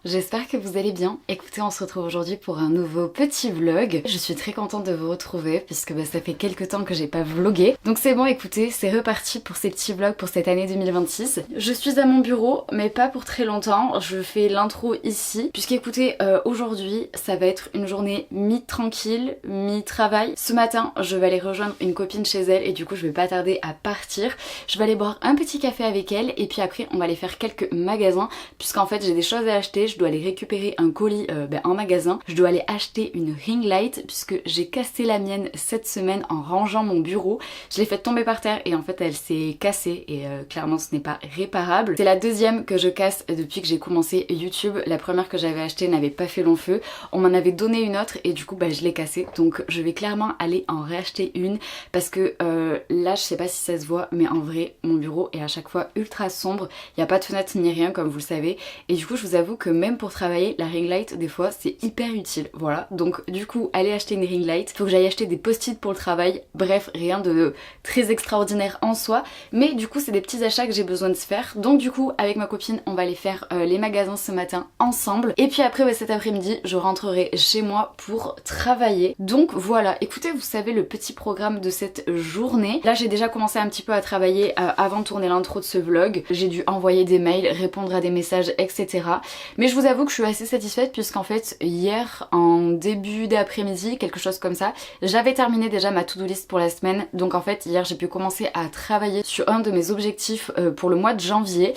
j'espère que vous allez bien. Écoutez, on se retrouve aujourd'hui pour un nouveau petit vlog. Je suis très contente de vous retrouver puisque ça fait quelques temps que j'ai pas vlogué. Donc c'est bon, écoutez, c'est reparti pour ces petits vlogs pour cette année 2026. Je suis à mon bureau, mais pas pour très longtemps. Je fais l'intro ici puisqu'écoutez, aujourd'hui ça va être une journée mi-tranquille, mi-travail. Ce matin, je vais aller rejoindre une copine chez elle et du coup je vais pas tarder à partir. Je vais aller boire un petit café avec elle et puis après on va aller faire quelques magasins puisqu'en fait j'ai des choses à acheter. Je dois aller récupérer un colis en magasin. Je dois aller acheter une ring light puisque j'ai cassé la mienne cette semaine en rangeant mon bureau. Je l'ai fait tomber par terre et en fait elle s'est cassée et clairement ce n'est pas réparable. C'est la deuxième que je casse depuis que j'ai commencé YouTube. La première que j'avais achetée n'avait pas fait long feu. On m'en avait donné une autre et du coup je l'ai cassée. Donc je vais clairement aller en réacheter une parce que là je sais pas si ça se voit mais en vrai mon bureau est à chaque fois ultra sombre. Il n'y a pas de fenêtre ni rien comme vous le savez et du coup je vous avoue que même pour travailler la ring light des fois c'est hyper utile. Voilà, donc du coup aller acheter une ring light, faut que j'aille acheter des post-it pour le travail. Bref, rien de très extraordinaire en soi mais du coup c'est des petits achats que j'ai besoin de se faire. Donc du coup avec ma copine on va aller faire les magasins ce matin ensemble et puis après cet après-midi je rentrerai chez moi pour travailler. Donc voilà, écoutez, vous savez le petit programme de cette journée. Là j'ai déjà commencé un petit peu à travailler avant de tourner l'intro de ce vlog. J'ai dû envoyer des mails, répondre à des messages, etc. Mais je vous avoue que je suis assez satisfaite puisqu'en fait hier en début d'après-midi, quelque chose comme ça, j'avais terminé déjà ma to-do list pour la semaine. Donc en fait hier j'ai pu commencer à travailler sur un de mes objectifs pour le mois de janvier.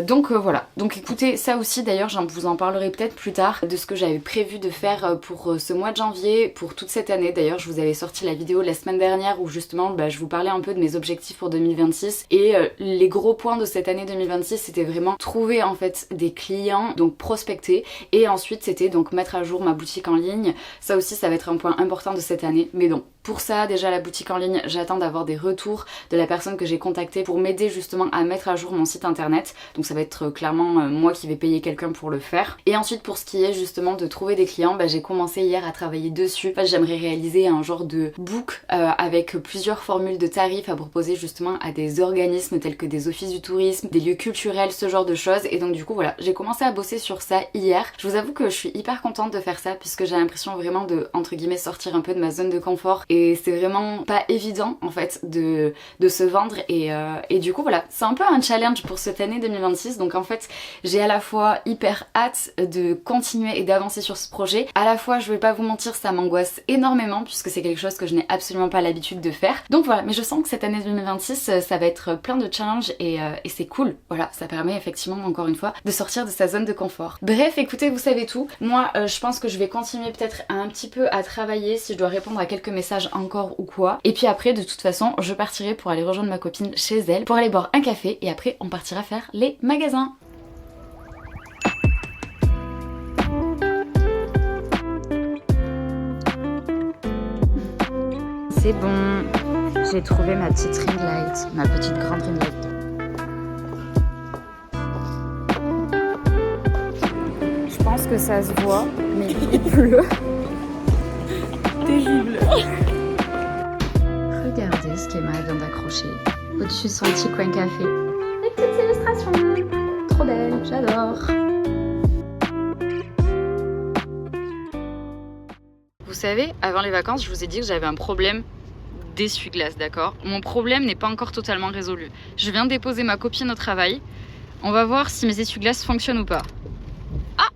Donc voilà, donc écoutez, ça aussi d'ailleurs je vous en parlerai peut-être plus tard de ce que j'avais prévu de faire pour ce mois de janvier, pour toute cette année. D'ailleurs je vous avais sorti la vidéo la semaine dernière où justement je vous parlais un peu de mes objectifs pour 2026 et les gros points de cette année 2026 c'était vraiment trouver en fait des clients, donc prospecter, et ensuite c'était donc mettre à jour ma boutique en ligne. Ça aussi ça va être un point important de cette année, mais donc pour ça déjà la boutique en ligne j'attends d'avoir des retours de la personne que j'ai contactée pour m'aider justement à mettre à jour mon site internet. Donc ça va être clairement moi qui vais payer quelqu'un pour le faire. Et ensuite pour ce qui est justement de trouver des clients, j'ai commencé hier à travailler dessus. En fait, j'aimerais réaliser un genre de book avec plusieurs formules de tarifs à proposer justement à des organismes tels que des offices du tourisme, des lieux culturels, ce genre de choses. Et donc du coup voilà, j'ai commencé à bosser sur ça hier. Je vous avoue que je suis hyper contente de faire ça puisque j'ai l'impression vraiment de entre guillemets sortir un peu de ma zone de confort et c'est vraiment pas évident en fait de se vendre et du coup voilà, c'est un peu un challenge pour cette année 2026. Donc en fait j'ai à la fois hyper hâte de continuer et d'avancer sur ce projet, à la fois je vais pas vous mentir ça m'angoisse énormément puisque c'est quelque chose que je n'ai absolument pas l'habitude de faire. Donc voilà, mais je sens que cette année 2026 ça va être plein de challenges et c'est cool. Voilà, ça permet effectivement encore une fois de sortir de sa zone de confort. Bref, écoutez, vous savez tout. Moi je pense que je vais continuer peut-être un petit peu à travailler si je dois répondre à quelques messages encore ou quoi. Et puis après de toute façon je partirai pour aller rejoindre ma copine chez elle pour aller boire un café et après on partira faire les magasins. C'est bon, j'ai trouvé ma petite ring light, ma petite grande ring light. Je pense que ça se voit, mais il pleut. Terrible. Regardez ce qu'Emma vient d'accrocher au-dessus de son petit coin café. Les petites illustrations, trop belles, j'adore. Vous savez, avant les vacances, je vous ai dit que j'avais un problème d'essuie-glace, d'accord? Mon problème n'est pas encore totalement résolu. Je viens de déposer ma copine au travail. On va voir si mes essuie-glaces fonctionnent ou pas. Ah!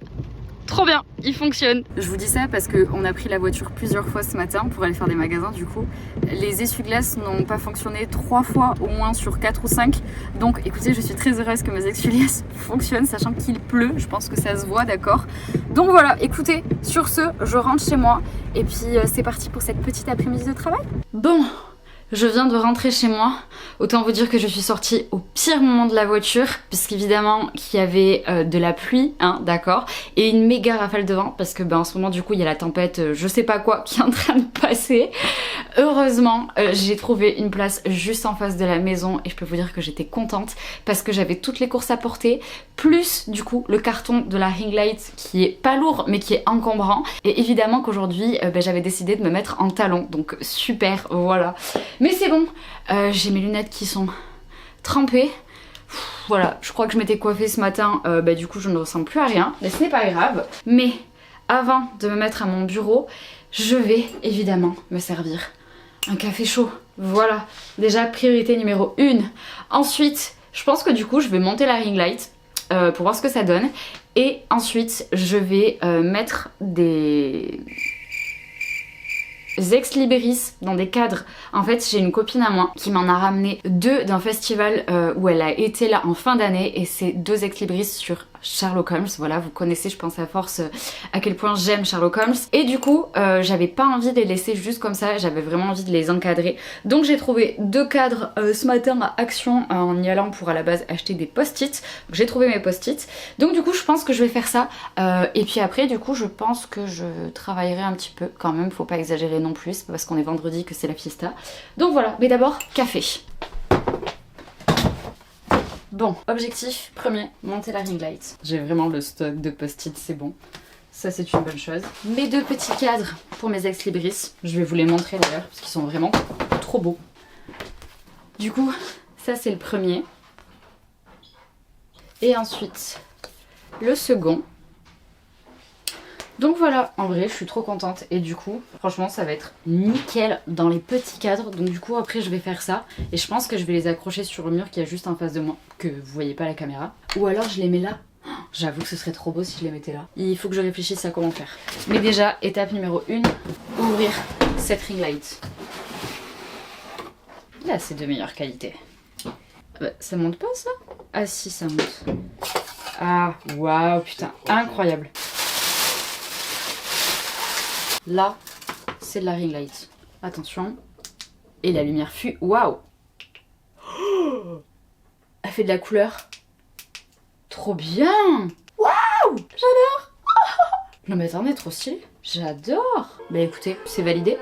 Trop bien, il fonctionne. Je vous dis ça parce qu'on a pris la voiture plusieurs fois ce matin pour aller faire des magasins du coup. Les essuie-glaces n'ont pas fonctionné 3 fois au moins sur 4 ou 5. Donc écoutez, je suis très heureuse que mes essuie-glaces fonctionnent sachant qu'il pleut. Je pense que ça se voit, d'accord. Donc voilà, écoutez, sur ce, je rentre chez moi et puis c'est parti pour cette petite après-midi de travail. Bon, je viens de rentrer chez moi, autant vous dire que je suis sortie au pire moment de la voiture, puisqu'évidemment qu'il y avait de la pluie, hein, d'accord, et une méga rafale de vent, parce que en ce moment du coup il y a la tempête, je sais pas quoi, qui est en train de passer. Heureusement, j'ai trouvé une place juste en face de la maison, et je peux vous dire que j'étais contente, parce que j'avais toutes les courses à porter, plus du coup le carton de la ring light, qui est pas lourd, mais qui est encombrant, et évidemment qu'aujourd'hui j'avais décidé de me mettre en talons, donc super, voilà. Mais c'est bon, j'ai mes lunettes qui sont trempées. Voilà, je crois que je m'étais coiffée ce matin, du coup je ne ressemble plus à rien, mais ce n'est pas grave. Mais avant de me mettre à mon bureau, je vais évidemment me servir un café chaud. Voilà, déjà priorité numéro 1. Ensuite, je pense que du coup je vais monter la ring light pour voir ce que ça donne. Et ensuite, je vais mettre des ex libris dans des cadres. En fait, j'ai une copine à moi qui m'en a ramené 2 d'un festival où elle a été là en fin d'année, et c'est 2 ex libris sur Sherlock Holmes. Voilà, vous connaissez, je pense à force à quel point j'aime Sherlock Holmes. Et du coup, j'avais pas envie de les laisser juste comme ça, j'avais vraiment envie de les encadrer. Donc j'ai trouvé 2 cadres ce matin à Action en y allant pour à la base acheter des post-it. J'ai trouvé mes post-it. Donc du coup, je pense que je vais faire ça. Et puis après, du coup, je pense que je travaillerai un petit peu quand même. Faut pas exagérer non plus, c'est pas parce qu'on est vendredi que c'est la fiesta. Donc voilà, mais d'abord, café. Bon, objectif premier, monter la ring light. J'ai vraiment le stock de post-it, c'est bon. Ça, c'est une bonne chose. Mes 2 petits cadres pour mes ex libris. Je vais vous les montrer d'ailleurs, parce qu'ils sont vraiment trop beaux. Du coup, ça c'est le premier. Et ensuite, le second. Donc voilà, en vrai je suis trop contente, et du coup franchement ça va être nickel dans les petits cadres. Donc du coup après je vais faire ça, et je pense que je vais les accrocher sur le mur qui est juste en face de moi, que vous voyez pas à la caméra. Ou alors je les mets là. J'avoue que ce serait trop beau si je les mettais là. Il faut que je réfléchisse à comment faire. Mais déjà, étape numéro 1, ouvrir cette ring light. Là c'est de meilleure qualité. Ça monte pas ça? Ah si, ça monte. Ah waouh, putain, incroyable. Là, c'est de la ring light. Attention. Et la lumière fut... Waouh! Elle fait de la couleur. Trop bien! Waouh! J'adore! Non mais attendez, trop stylé. J'adore! Bah écoutez, c'est validé.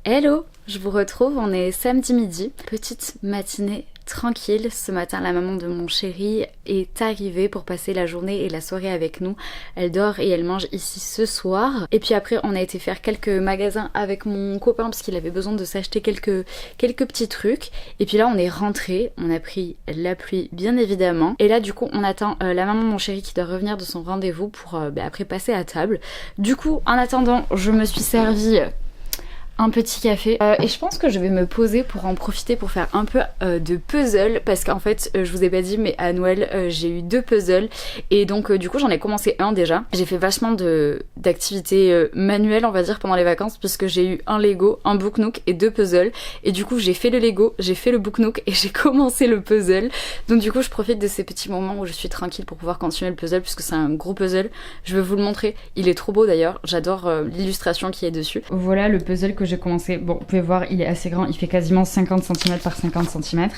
Hello, je vous retrouve, on est samedi midi, petite matinée tranquille. Ce matin, la maman de mon chéri est arrivée pour passer la journée et la soirée avec nous. Elle dort et elle mange ici ce soir. Et puis après, on a été faire quelques magasins avec mon copain parce qu'il avait besoin de s'acheter quelques petits trucs. Et puis là, on est rentré, on a pris la pluie bien évidemment. Et là, du coup, on attend la maman de mon chéri qui doit revenir de son rendez-vous pour après passer à table. Du coup, en attendant, je me suis servi un petit café et je pense que je vais me poser pour en profiter pour faire un peu de puzzle parce qu'en fait je vous ai pas dit mais à Noël j'ai eu 2 puzzles et donc du coup j'en ai commencé un déjà. J'ai fait vachement d'activités manuelles on va dire pendant les vacances puisque j'ai eu un Lego, un Book Nook et 2 puzzles et du coup j'ai fait le Lego, j'ai fait le Book Nook et j'ai commencé le puzzle. Donc du coup je profite de ces petits moments où je suis tranquille pour pouvoir continuer le puzzle puisque c'est un gros puzzle. Je vais vous le montrer, il est trop beau d'ailleurs, j'adore l'illustration qui est dessus. Voilà le puzzle que j'ai commencé. Bon, vous pouvez voir, il est assez grand, il fait quasiment 50 cm par 50 cm.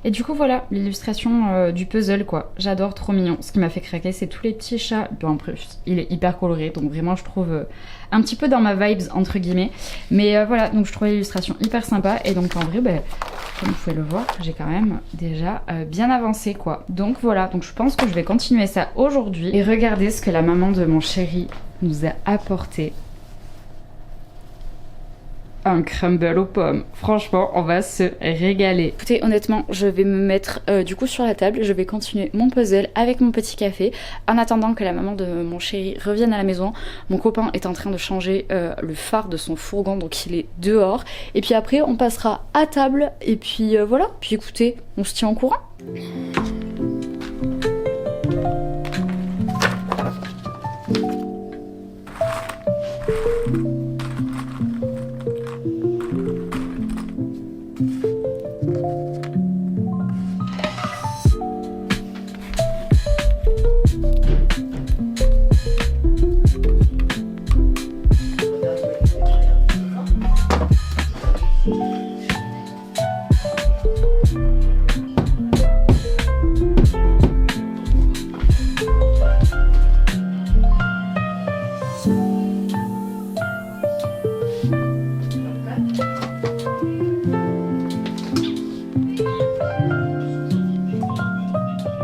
Et du coup, voilà l'illustration du puzzle, quoi. J'adore, trop mignon. Ce qui m'a fait craquer, c'est tous les petits chats. Bon, en plus, il est hyper coloré, donc vraiment, je trouve un petit peu dans ma vibes, entre guillemets. Mais voilà, donc je trouvais l'illustration hyper sympa. Et donc, en vrai, comme vous pouvez le voir, j'ai quand même déjà bien avancé, quoi. Donc voilà, donc je pense que je vais continuer ça aujourd'hui. Et regardez ce que la maman de mon chéri nous a apporté. Un crumble aux pommes. Franchement, on va se régaler. Écoutez, honnêtement, je vais me mettre du coup sur la table. Je vais continuer mon puzzle avec mon petit café. En attendant que la maman de mon chéri revienne à la maison. Mon copain est en train de changer le phare de son fourgon, donc il est dehors. Et puis après, on passera à table. Et puis voilà. Puis écoutez, on se tient au courant.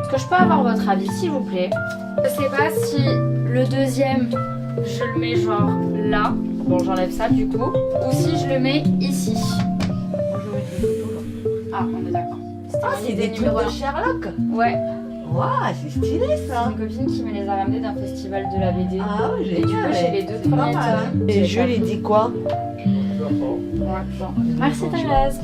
Est-ce que je peux avoir votre avis s'il vous plaît? Je sais pas si le deuxième je le mets genre là, bon j'enlève ça du coup, ou si je le mets ici. Ah on est d'accord. Ah c'est des trucs de Sherlock. Ouais. Waouh c'est stylé ça. C'est une copine qui me les a ramenés d'un festival de la BD. Ah oui Et du coup j'ai les 2 premiers tomes. Et je lui dis quoi? Ouais, bon. Merci Thérèse.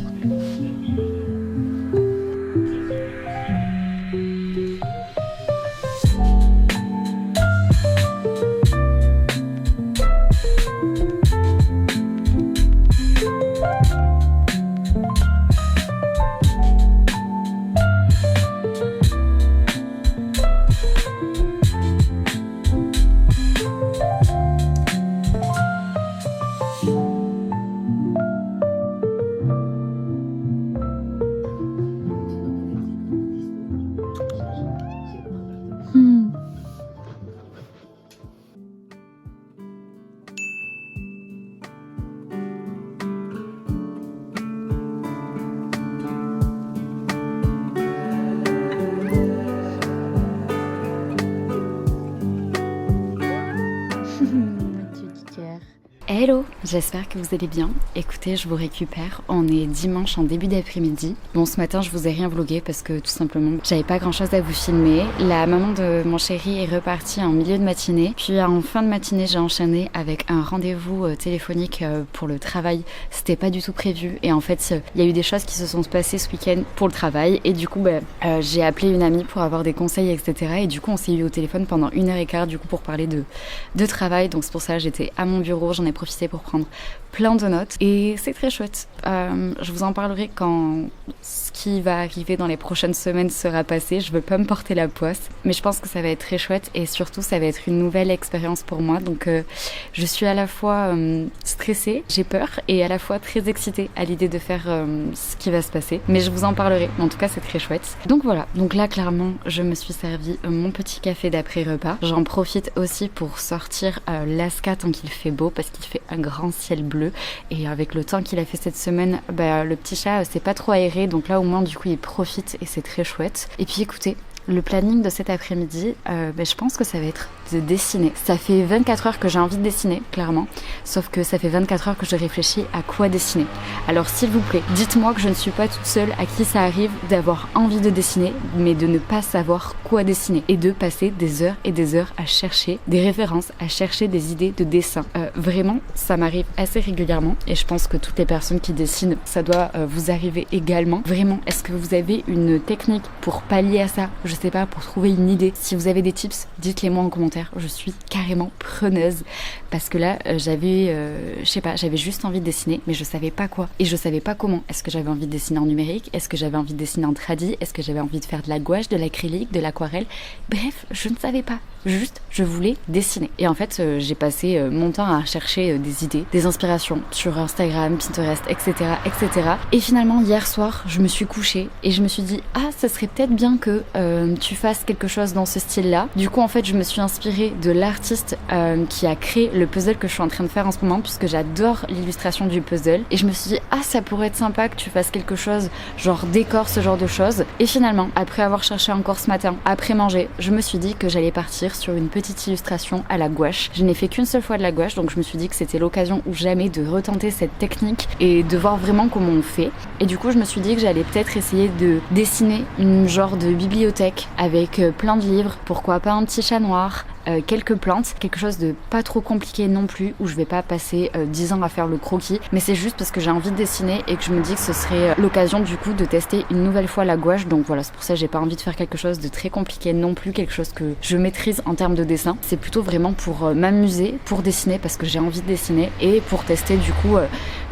Hello, j'espère que vous allez bien. Écoutez, je vous récupère. On est dimanche en début d'après-midi. Bon, ce matin, je vous ai rien vlogué parce que tout simplement, j'avais pas grand-chose à vous filmer. La maman de mon chéri est repartie en milieu de matinée. Puis en fin de matinée, j'ai enchaîné avec un rendez-vous téléphonique pour le travail. C'était pas du tout prévu. Et en fait, il y a eu des choses qui se sont passées ce week-end pour le travail. Et du coup, j'ai appelé une amie pour avoir des conseils, etc. Et du coup, on s'est eu au téléphone pendant 1h15 du coup pour parler de travail. Donc c'est pour ça que j'étais à mon bureau. J'en ai profité pour prendre plein de notes et c'est très chouette. Je vous en parlerai quand ce qui va arriver dans les prochaines semaines sera passé. Je veux pas me porter la poisse, mais je pense que ça va être très chouette et surtout ça va être une nouvelle expérience pour moi. Donc je suis à la fois stressée, j'ai peur et à la fois très excitée à l'idée de faire ce qui va se passer. Mais je vous en parlerai. En tout cas, c'est très chouette. Donc voilà. Donc là, clairement, je me suis servi mon petit café d'après-repas. J'en profite aussi pour sortir l'Asca tant qu'il fait beau parce qu'il fait un grand ciel bleu et avec le temps qu'il a fait cette semaine, le petit chat s'est pas trop aéré donc là au moins du coup il profite et c'est très chouette. Et puis écoutez, Le planning de cet après-midi, je pense que ça va être de dessiner. Ça fait 24 heures que j'ai envie de dessiner, clairement. Sauf que ça fait 24 heures que je réfléchis à quoi dessiner. Alors s'il vous plaît, dites-moi que je ne suis pas toute seule à qui ça arrive d'avoir envie de dessiner, mais de ne pas savoir quoi dessiner. Et de passer des heures et des heures à chercher des références, à chercher des idées de dessin. Vraiment, ça m'arrive assez régulièrement. Et je pense que toutes les personnes qui dessinent, ça doit vous arriver également. Vraiment, est-ce que vous avez une technique pour pallier à ça? Je sais pas, pour trouver une idée. Si vous avez des tips, dites-les moi en commentaire. Je suis carrément preneuse parce que là, j'avais juste envie de dessiner, mais je savais pas quoi et je savais pas comment. Est-ce que j'avais envie de dessiner en numérique? Est-ce que j'avais envie de dessiner en tradi? Est-ce que j'avais envie de faire de la gouache, de l'acrylique, de l'aquarelle? Bref, je ne savais pas. Juste, je voulais dessiner. Et en fait, j'ai passé mon temps à chercher des idées, des inspirations sur Instagram, Pinterest, etc., etc. Et finalement, hier soir, je me suis couchée et je me suis dit, ah, ça serait peut-être bien que tu fasses quelque chose dans ce style-là. Du coup, en fait, je me suis inspirée de l'artiste qui a créé le puzzle que je suis en train de faire en ce moment, puisque j'adore l'illustration du puzzle. Et je me suis dit, ah, ça pourrait être sympa que tu fasses quelque chose, genre décor, ce genre de choses. Et finalement, après avoir cherché encore ce matin, après manger, je me suis dit que j'allais partir sur une petite illustration à la gouache. Je n'ai fait qu'une seule fois de la gouache, donc je me suis dit que c'était l'occasion ou jamais de retenter cette technique et de voir vraiment comment on fait. Et du coup, je me suis dit que j'allais peut-être essayer de dessiner une genre de bibliothèque avec plein de livres, pourquoi pas un petit chat noir, quelques plantes, quelque chose de pas trop compliqué non plus, où je vais pas passer 10 ans à faire le croquis, mais c'est juste parce que j'ai envie de dessiner et que je me dis que ce serait l'occasion du coup de tester une nouvelle fois la gouache. Donc voilà, c'est pour ça que j'ai pas envie de faire quelque chose de très compliqué non plus, quelque chose que je maîtrise en termes de dessin. C'est plutôt vraiment pour m'amuser, pour dessiner parce que j'ai envie de dessiner et pour tester du coup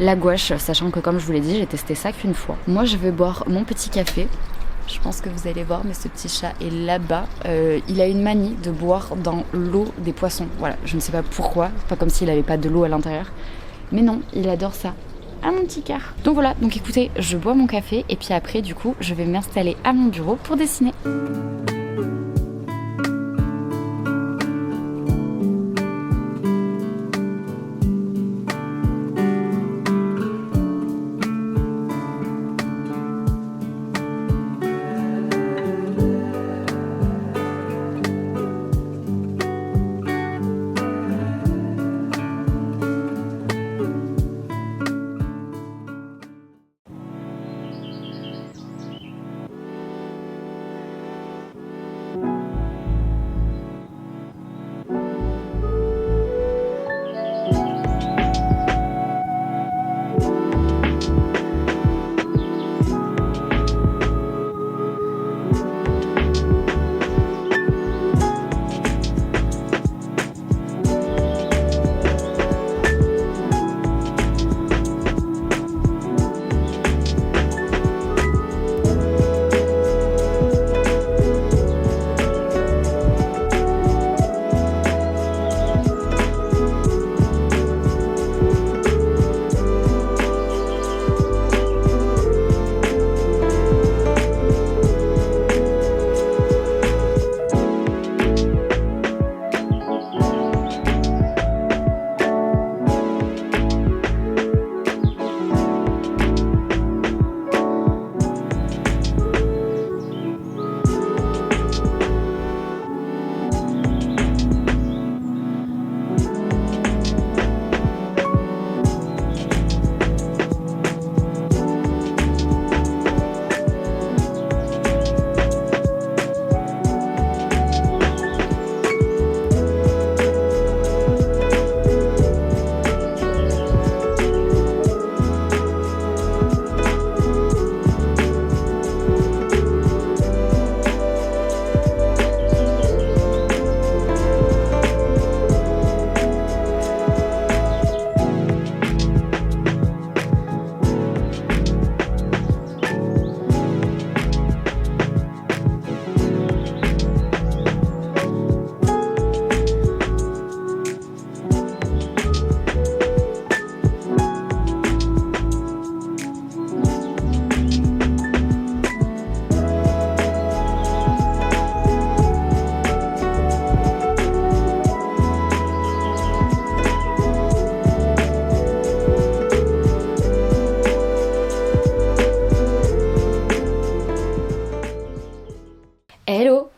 la gouache, sachant que comme je vous l'ai dit, j'ai testé ça qu'une fois. Moi je vais boire mon petit café. Je pense que vous allez voir, mais ce petit chat est là-bas. Il a une manie de boire dans l'eau des poissons. Voilà, je ne sais pas pourquoi. C'est pas comme s'il n'avait pas de l'eau à l'intérieur. Mais non, il adore ça. À mon petit cœur. Donc voilà, donc écoutez, je bois mon café et puis après, du coup, je vais m'installer à mon bureau pour dessiner.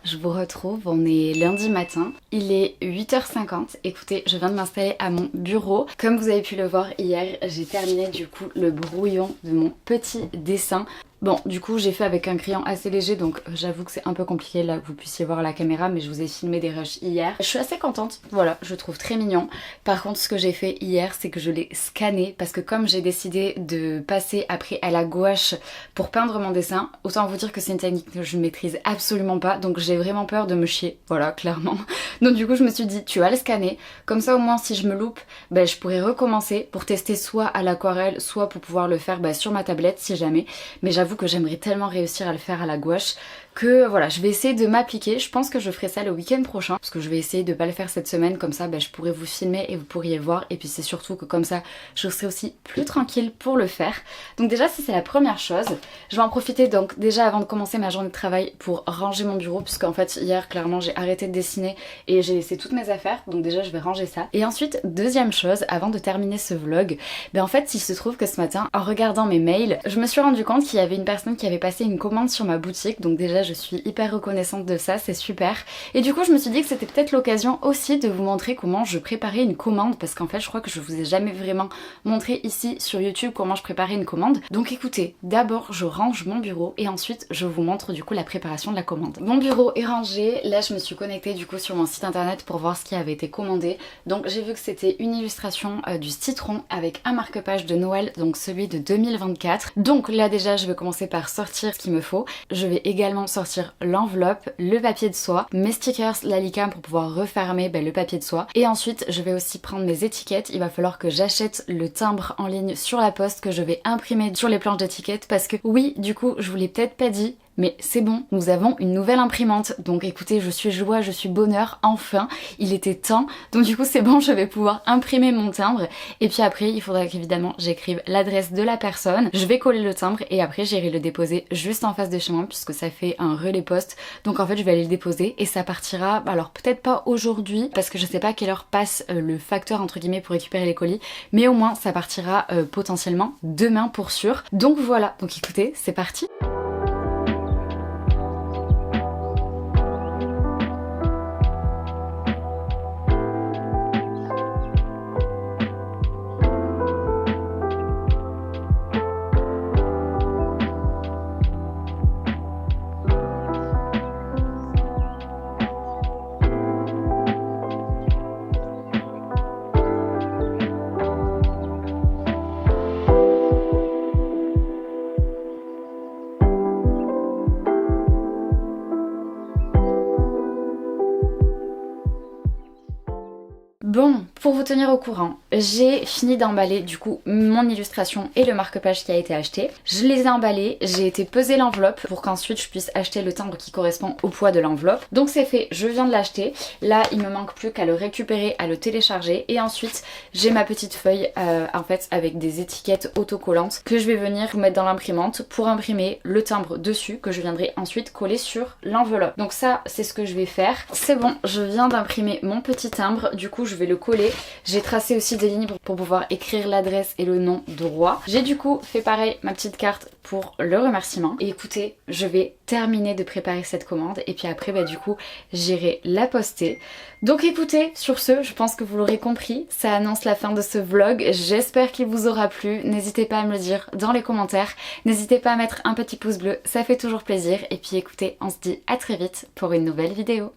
je vous retrouve, on est lundi matin, il est 8h50, écoutez, je viens de m'installer à mon bureau. Comme vous avez pu le voir hier, j'ai terminé du coup le brouillon de mon petit dessin. Bon, du coup j'ai fait avec un crayon assez léger, donc j'avoue que c'est un peu compliqué là que vous puissiez voir la caméra, mais je vous ai filmé des rushs hier. Je suis assez contente, voilà, je le trouve très mignon. Par contre ce que j'ai fait hier, c'est que je l'ai scanné, parce que comme j'ai décidé de passer après à la gouache pour peindre mon dessin, autant vous dire que c'est une technique que je ne maîtrise absolument pas, donc j'ai vraiment peur de me chier, voilà, clairement. Donc du coup je me suis dit, tu vas le scanner, comme ça au moins si je me loupe, ben, je pourrais recommencer pour tester soit à l'aquarelle, soit pour pouvoir le faire sur ma tablette si jamais, mais j'avoue que j'aimerais tellement réussir à le faire à la gouache que voilà, je vais essayer de m'appliquer. Je pense que je ferai ça le week-end prochain parce que je vais essayer de pas le faire cette semaine, comme ça je pourrais vous filmer et vous pourriez voir, et puis c'est surtout que comme ça je serai aussi plus tranquille pour le faire. Donc déjà ça c'est la première chose. Je vais en profiter donc déjà avant de commencer ma journée de travail pour ranger mon bureau, puisque en fait hier clairement j'ai arrêté de dessiner et j'ai laissé toutes mes affaires, donc déjà je vais ranger ça. Et ensuite deuxième chose, avant de terminer ce vlog, en fait il se trouve que ce matin en regardant mes mails, je me suis rendu compte qu'il y avait une personne qui avait passé une commande sur ma boutique, donc déjà je suis hyper reconnaissante de ça, c'est super. Et du coup je me suis dit que c'était peut-être l'occasion aussi de vous montrer comment je préparais une commande, parce qu'en fait je crois que je vous ai jamais vraiment montré ici sur YouTube comment je préparais une commande. Donc écoutez, d'abord je range mon bureau et ensuite je vous montre du coup la préparation de la commande. Mon bureau est rangé, là je me suis connectée du coup sur mon site internet pour voir ce qui avait été commandé. Donc j'ai vu que c'était une illustration du citron avec un marque-page de Noël, donc celui de 2024. Donc là déjà je vais commencer par sortir ce qu'il me faut. Je vais également sortir l'enveloppe, le papier de soie, mes stickers, la licorne pour pouvoir refermer le papier de soie. Et ensuite je vais aussi prendre mes étiquettes. Il va falloir que j'achète le timbre en ligne sur la poste que je vais imprimer sur les planches d'étiquettes, parce que oui, du coup je vous l'ai peut-être pas dit, mais c'est bon, nous avons une nouvelle imprimante. Donc écoutez, je suis joie, je suis bonheur, enfin, il était temps. Donc du coup c'est bon, je vais pouvoir imprimer mon timbre. Et puis après, il faudra qu'évidemment j'écrive l'adresse de la personne. Je vais coller le timbre et après j'irai le déposer juste en face de chez moi, puisque ça fait un relais poste. Donc en fait je vais aller le déposer et ça partira, alors peut-être pas aujourd'hui, parce que je sais pas à quelle heure passe le facteur entre guillemets pour récupérer les colis, mais au moins ça partira potentiellement demain pour sûr. Donc voilà, donc écoutez, c'est parti. Bon, pour vous tenir au courant, j'ai fini d'emballer du coup mon illustration et le marque-page qui a été acheté. Je les ai emballés, j'ai été peser l'enveloppe pour qu'ensuite je puisse acheter le timbre qui correspond au poids de l'enveloppe. Donc c'est fait, je viens de l'acheter. Là il me manque plus qu'à le récupérer, à le télécharger, et ensuite j'ai ma petite feuille en fait avec des étiquettes autocollantes que je vais venir vous mettre dans l'imprimante pour imprimer le timbre dessus, que je viendrai ensuite coller sur l'enveloppe. Donc ça c'est ce que je vais faire. C'est bon, je viens d'imprimer mon petit timbre, du coup je vais le coller. J'ai tracé aussi des lignes pour pouvoir écrire l'adresse et le nom droit. J'ai du coup fait pareil ma petite carte pour le remerciement. Et écoutez, je vais terminer de préparer cette commande et puis après du coup j'irai la poster. Donc écoutez, sur ce, je pense que vous l'aurez compris, ça annonce la fin de ce vlog. J'espère qu'il vous aura plu. N'hésitez pas à me le dire dans les commentaires. N'hésitez pas à mettre un petit pouce bleu, ça fait toujours plaisir. Et puis écoutez, on se dit à très vite pour une nouvelle vidéo.